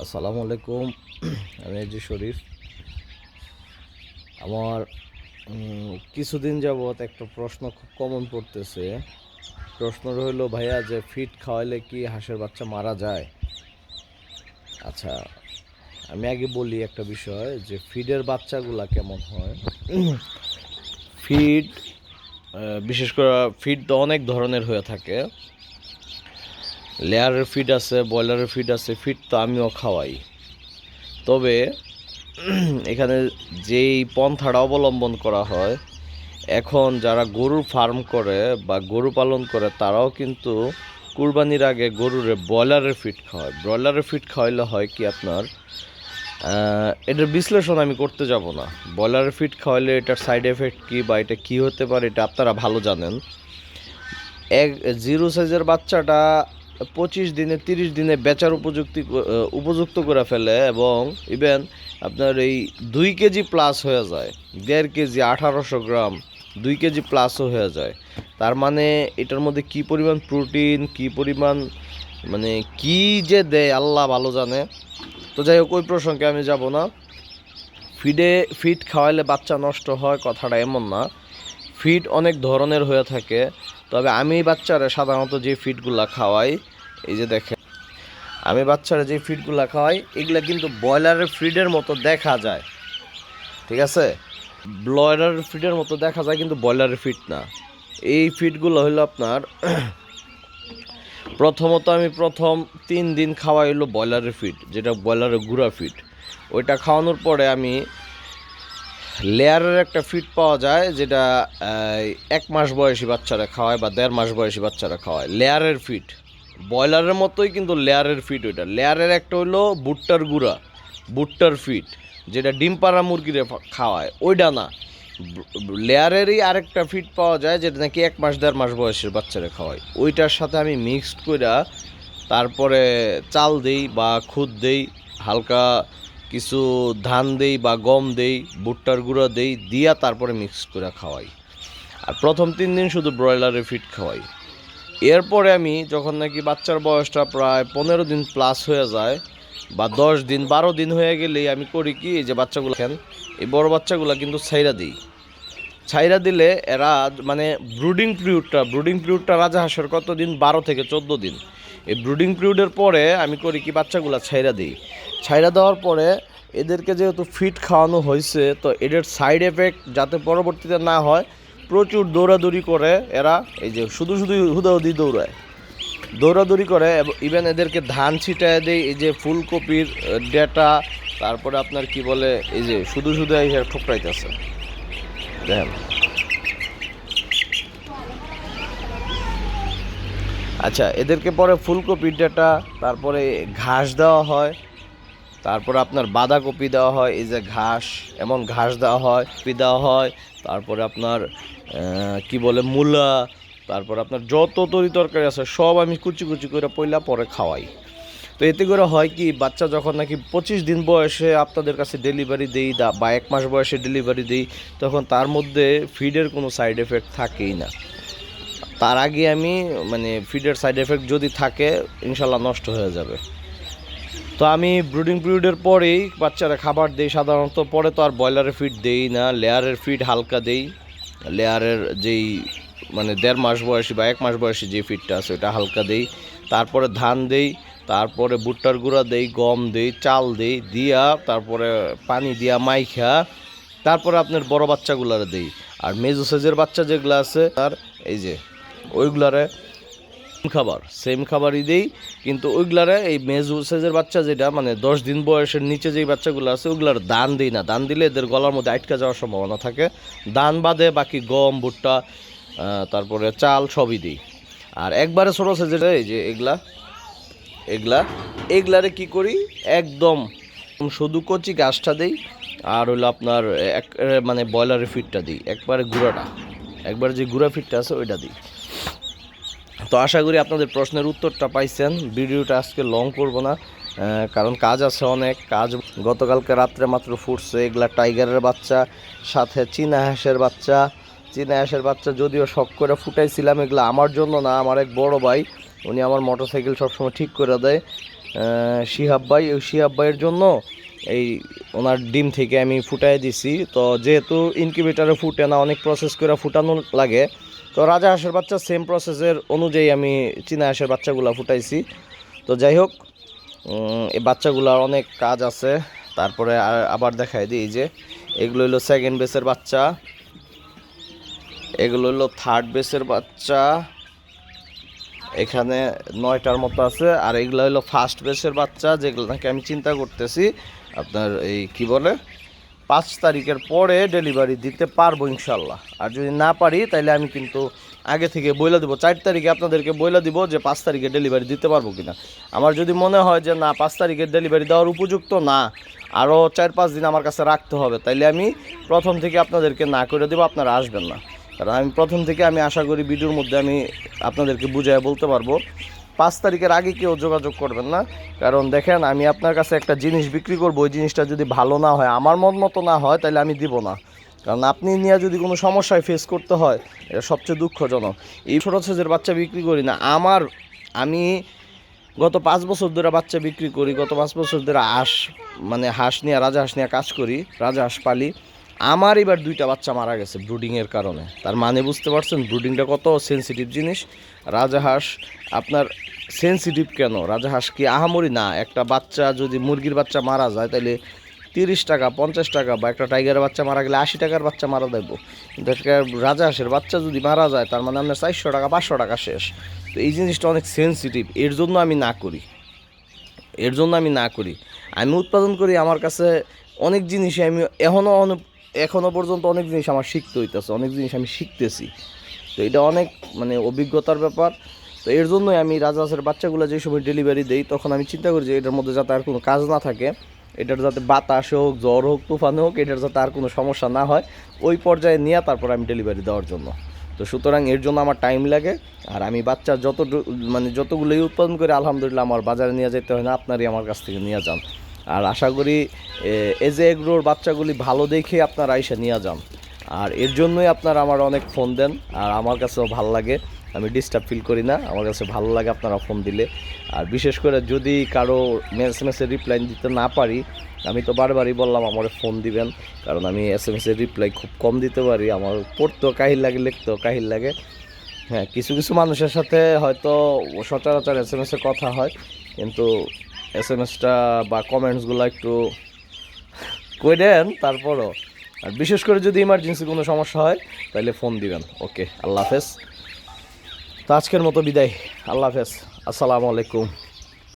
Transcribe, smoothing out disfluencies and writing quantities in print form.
আসসালামু আলাইকুম। আমি এজি শরীফ। আমার কিছুদিন যাবৎ একটা প্রশ্ন খুব কমন পড়তেছে। প্রশ্ন হলো, ভাইয়া, যে ফিড খাওয়াইলে কি হাঁসের বাচ্চা মারা যায়? আচ্ছা, আমি আগে বলি একটা বিষয়, যে ফিডের বাচ্চাগুলা কেমন হয়। ফিড, বিশেষ করে ফিড তো অনেক ধরনের হয়ে থাকে। লেয়ারের ফিড আছে, ব্রয়লারের ফিড আছে। ফিড তো আমিও খাওয়াই, তবে এখানে যেই পন্থাটা অবলম্বন করা হয়, এখন যারা গরুর ফার্ম করে বা গরু পালন করে তারাও কিন্তু কুরবানির আগে গরুরে ব্রয়লারের ফিড খাওয়ায়। ব্রয়লারের ফিড খাওয়াইলে হয় কি আপনার, এটার বিশ্লেষণ আমি করতে যাব না। ব্রয়লারের ফিড খাওয়াইলে এটার সাইড এফেক্ট কী বা এটা কী হতে পারে এটা আপনারা ভালো জানেন। এক জিরো সাইজের বাচ্চাটা 25 দিনে 30 দিনে বেচার উপযুক্ত করে ফেলে, এবং ইভেন আপনার এই 2 কেজি প্লাস হয়ে যায়। 1.5 কেজি, 1800 গ্রাম, 2 কেজি প্লাসও হয়ে যায়। তার মানে এটার মধ্যে কি পরিমাণ প্রোটিন, কি পরিমাণ মানে কি যে দেয় আল্লাহ ভালো জানে। তো যাই হোক, ওই প্রসঙ্গে আমি যাব না। ফিড খাওয়াইলে বাচ্চা নষ্ট হয় কথাটা এমন না। ফিড অনেক ধরনের হয়ে থাকে, তবে আমি বাচ্চারা সাধারণত যে ফিডগুলা খাওয়াই, এই যে দেখেন, আমি বাচ্চারা যে ফিডগুলা খাওয়াই এগুলা কিন্তু ব্রয়লারের ফিডের মতো দেখা যায়, ঠিক আছে? ব্রয়লারের ফিডের মতো দেখা যায়, কিন্তু ব্রয়লারের ফিড না। এই ফিডগুলো হলো আপনার প্রথমত আমি প্রথম 3 দিন খাওয়াই হলো ব্রয়লারের ফিড, যেটা ব্রয়লারের গুঁড়া ফিড। ওইটা খাওয়ানোর পরে আমি লেয়ারের একটা ফিড পাওয়া যায়, যেটা 1 মাস বয়সী বাচ্চারা খাওয়ায় বা 1.5 মাস বয়সী বাচ্চারা খাওয়ায়। লেয়ারের ফিড ব্রয়লারের মতোই, কিন্তু লেয়ারের ফিড ওইটা। লেয়ারের একটা হলো ভুট্টার গুঁড়া, ভুট্টার ফিড, যেটা ডিম পাড়া মুরগিরে খাওয়ায়, ওইটা না। লেয়ারেরই আরেকটা ফিড পাওয়া যায়, যেটা নাকি 1 মাস 1.5 মাস বয়সের বাচ্চারা খাওয়ায়। ওইটার সাথে আমি মিক্সড কইরা তারপরে চাল দেই বা খুদ দেই, হালকা কিছু ধান দেই বা গম দেই, ভুট্টার গুঁড়া দেই, দিয়া তারপরে মিক্স করে খাওয়াই। আর প্রথম 3 দিন শুধু ব্রয়লারের ফিড খাওয়াই। এরপরে আমি যখন নাকি বাচ্চার বয়সটা প্রায় 15 দিন প্লাস হয়ে যায়, বা 10 দিন 12 দিন হয়ে গেলেই আমি করি কি, এই যে বাচ্চাগুলো দেখেন, এই বড় বাচ্চাগুলো কিন্তু ছাইরা দিই। ছাইরা দিলে এরা মানে ব্রুডিং পিরিয়ডটা রাজহাঁসের কত দিন, 12 থেকে 14 দিন। এই ব্রুডিং পিরিয়ডের পরে আমি করি কি, বাচ্চাগুলো ছাইরা দিই। ছাইরা দেওয়ার পরে এদেরকে যেহেতু ফিড খাওয়ানো হয়েছে, তো এদের সাইড এফেক্ট যাতে পরবর্তীতে না হয়, প্রচুর দৌড়াদৌড়ি করে এরা। এই যে শুধু হুদাহুদি দৌড়াদৌড়ি করে। ইভেন এদেরকে ধান ছিটায় দেয়, এই যে ফুলকপির ডেটা, তারপরে আপনার কি বলে, এই যে শুধু এই ঠোকরাইতেছে দেখেন। আচ্ছা, এদেরকে পরে ফুলকপির ডাঁটা, তারপরে ঘাস দেওয়া হয়, তারপরে আপনার বাঁধাকপি দেওয়া হয়, এই যে ঘাস, এমন ঘাস দেওয়া হয়, কপি দেওয়া হয়, তারপরে আপনার কি বলে মূলা, তারপর আপনার যত তরকারি আছে সব আমি কুচি কুচি করে পয়লা পরে খাওয়াই। তো এতে করে হয় কি, বাচ্চা যখন নাকি 25 দিন বয়সে আপনাদের কাছে ডেলিভারি দেই বা 1 মাস বয়সে ডেলিভারি দিই, তখন তার মধ্যে ফিডের কোনো সাইড এফেক্ট থাকেই না। তার আগে আমি মানে ফিডের সাইড এফেক্ট যদি থাকে, ইনশাল্লাহ নষ্ট হয়ে যাবে। তো আমি ব্রুডিং পিরিয়ডের পরেই বাচ্চারা খাবার দেই সাধারণত। পরে তো আর ব্রয়লারের ফিড দেই না, লেয়ারের ফিড হালকা দেই। লেয়ারের যেই মানে 1.5 মাস বয়সী বা 1 মাস বয়সী যে ফিডটা আছে ওটা হালকা দেই। তারপরে ধান দেই, তারপরে ভুট্টার গুঁড়া দেই, গম দেই, চাল দেই, দিয়া তারপরে পানি দিয়া মাইখা তারপরে আপনার বড় বাচ্চাগুলারে দেই। আর মেজো সাইজের বাচ্চা যেগুলো আছে আর এই যে ওইগুলারে সেম খাবারই দেই। কিন্তু ওইগুলারে এই মেজো সাইজের বাচ্চা যেটা মানে 10 দিন বয়সের নিচে যেই বাচ্চাগুলো আছে ওইগুলার দান দিই না। দান দিলে এদের গলার মধ্যে আটকা যাওয়ার সম্ভাবনা থাকে। দান বাদে বাকি গম, ভুট্টা, তারপরে চাল সবই দিই। আর একবারে ছোটো সাইজের এই যে এগুলারে কি করি, একদম শুধু কচি ঘাসটা দিই। আর হলো আপনার মানে ব্রয়লারের ফিডটা দিই, একবারে যে গুঁড়া ফিডটা আছে ওইটা দিই। তো আশা করি আপনাদের প্রশ্নের উত্তরটা পাইছেন। ভিডিওটা আজকে লং করব না, কারণ কাজ আছে অনেক কাজ। গতকালকে রাত্রে মাত্র ফুটছে এগুলা টাইগারের বাচ্চা, সাথে চীনা হাঁসের বাচ্চা যদিও শখ করে ফুটাইছিলাম। এগুলো আমার জন্য না, আমার এক বড় ভাই, উনি আমার মোটরসাইকেল সবসময় ঠিক করে দেয়। শিহাব ভাই, ওই শিহাব ভাইয়ের জন্য এই ওনার ডিম থেকে আমি ফুটাই দিছি। তো যেহেতু ইনকিউবেটারে ফুটে না, অনেক প্রসেস করে ফুটানো লাগে, তো রাজা হাঁসের বাচ্চা সেম প্রসেসের অনুযায়ী আমি চীনা হাঁসের বাচ্চাগুলো ফুটাইছি। তো যাই হোক, এই বাচ্চাগুলোর অনেক কাজ আছে। তারপরে আবার দেখাই দিই, যে এগুলো হলো সেকেন্ড বেসের বাচ্চা, এগুলো হলো থার্ড বেসের বাচ্চা, এখানে 9টার মতো আছে। আর এগুলো হলো ফার্স্ট বেসের বাচ্চা, যেগুলো নাকি আমি চিন্তা করতেছি আপনার এই কি বলে 5 তারিখের পরে ডেলিভারি দিতে পারবো ইনশাল্লাহ। আর যদি না পারি তাহলে আমি কিন্তু আগে থেকে বইলা দিব, 4 তারিখে আপনাদেরকে বইলা দিব যে 5 তারিখে ডেলিভারি দিতে পারবো কিনা। আমার যদি মনে হয় যে না 5 তারিখের ডেলিভারি দেওয়ার উপযুক্ত না, আরও 4-5 দিন আমার কাছে রাখতে হবে, তাইলে আমি প্রথম থেকে আপনাদেরকে না করে দেবো, আপনারা আসবেন না। কারণ আমি প্রথম থেকে আমি আশা করি ভিডিওর মধ্যে আমি আপনাদেরকে বুঝায় বলতে পারবো 5 তারিখের আগে কেউ যোগাযোগ করবেন না। কারণ দেখেন, আমি আপনার কাছে একটা জিনিস বিক্রি করবো, ওই জিনিসটা যদি ভালো না হয়, আমার মন মতো না হয়, তাহলে আমি দিব না। কারণ আপনি নিয়ে যদি কোনো সমস্যায় ফেস করতে হয়, এটা সবচেয়ে দুঃখজনক। এই ছোটো সাইজের বাচ্চা বিক্রি করি না, আমি গত 5 বছর ধরে বাচ্চা বিক্রি করি, গত 5 বছর ধরে হাঁস নিয়ে, রাজা হাঁস নিয়ে কাজ করি, রাজা হাঁস পালি। আমার এবার 2টা বাচ্চা মারা গেছে ব্রুডিংয়ের কারণে। তার মানে বুঝতে পারছেন ব্রুডিংটা কত সেন্সিটিভ জিনিস। রাজা হাঁস আপনার সেন্সিটিভ কেন? রাজা হাঁস কি আহামরি না? একটা বাচ্চা যদি মুরগির বাচ্চা মারা যায় তাহলে 30 টাকা 50 টাকা, বা একটা টাইগারের বাচ্চা মারা গেলে 80 টাকার বাচ্চা মারা দেবো। কিন্তু একটা রাজা হাঁসের বাচ্চা যদি মারা যায়, তার মানে আপনার 400 টাকা 500 টাকা শেষ। তো এই জিনিসটা অনেক সেন্সিটিভ, এর জন্য আমি না করি। আমি উৎপাদন করি, আমার কাছে অনেক জিনিসই আমি এখনও পর্যন্ত অনেক জিনিস আমার শিখতে হইতেছে, অনেক জিনিস আমি শিখতেছি। তো এটা অনেক অভিজ্ঞতার ব্যাপার। তো এর জন্যই আমি রাজহাঁসের বাচ্চাগুলো যে সময় ডেলিভারি দেই, তখন আমি চিন্তা করি যে এটার মধ্যে যাতে আর কোনো কাজ না থাকে, এটার যাতে বাতাস হোক, জ্বর হোক, তুফান হোক, এটার যাতে আর কোনো সমস্যা না হয়, ওই পর্যায়ে নিয়ে তারপর আমি ডেলিভারি দেওয়ার জন্য। তো সুতরাং এর জন্য আমার টাইম লাগে। আর আমি বাচ্চা যতগুলোই উৎপাদন করি, আলহামদুলিল্লাহ আমার বাজারে নিয়ে যেতে হয় না, আপনারই আমার কাছ থেকে নিয়ে যান। আর আশা করি এজে এগ্রোর বাচ্চাগুলি ভালো দেখে আপনারা এসে নিয়ে যান। আর এর জন্যই আপনারা আমার অনেক ফোন দেন, আর আমার কাছেও ভালো লাগে, আমি ডিস্টার্ব ফিল করি না, আমার কাছে ভালো লাগে আপনারা ফোন দিলে। আর বিশেষ করে যদি কারো এসএমএসের রিপ্লাই দিতে না পারি, আমি তো বারবারই বললাম আমার ফোন দিবেন, কারণ আমি এসএমএসের রিপ্লাই খুব কম দিতে পারি, আমার পড়তেও কাহিল লাগে, লিখতেও কাহিল লাগে। হ্যাঁ, কিছু কিছু মানুষের সাথে হয়তো সচরাচর এসএমএসে কথা হয়, কিন্তু এসএমএসটা বা কমেন্টসগুলো একটু করেন তারপরও। আর বিশেষ করে যদি ইমার্জেন্সি কোনো সমস্যা হয় তাহলে ফোন দিবেন। ওকে, আল্লাহ হাফেজ। তো আজকের মতো বিদায়, আল্লাহ হাফেজ, আসসালামু আলাইকুম।